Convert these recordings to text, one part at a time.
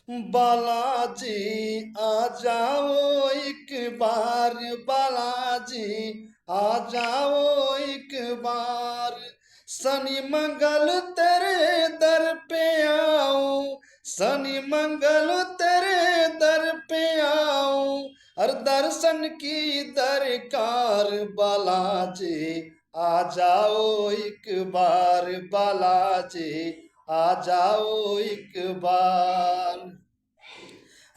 बालाजी आ जाओ एक बार, बालाजी आ जाओ एक बार। शनि मंगल तेरे दर पे आऊं, शनि मंगल तेरे दर पे आऊं, हर दर्शन की दरकार। बालाजी आ जाओ एक बार, बालाजी आ जाओ एक बार।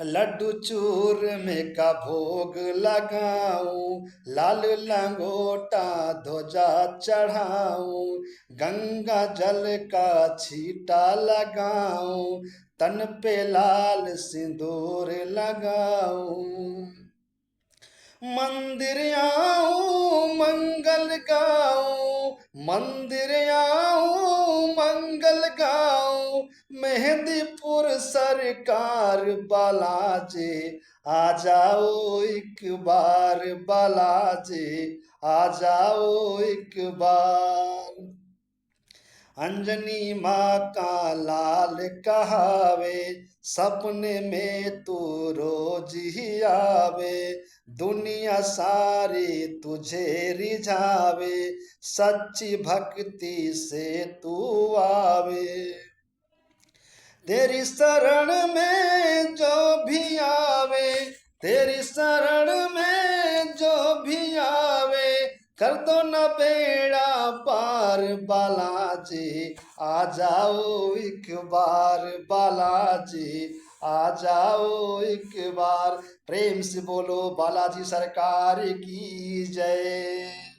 लड्डू चूरमे का भोग लगाऊं, लाल लंगोटा ध्वजा चढ़ाऊं, गंगा जल का छींटा लगाऊं, तन पे लाल सिंदूर लगाऊं। मंदिर आऊं मंगल गाऊं, मंदिर आऊं मंगल गाऊं, मेहंदीपुर सरकार। बालाजी आ जाओ एक बार, बालाजी आ जाओ एक बार। अंजनी माँ का लाल कहावे, सपने में तू रोज ही आवे, दुनिया सारी तुझे रिझावे, सच्ची भक्ति से तू आवे। तेरी शरण में जो भी आवे, तेरी शरण में जो भी आवे, कर दो न बेड़ा पार। बालाजी आ जाओ एक बार, बालाजी आ जाओ एक बार। प्रेम से बोलो बालाजी सरकार की जय।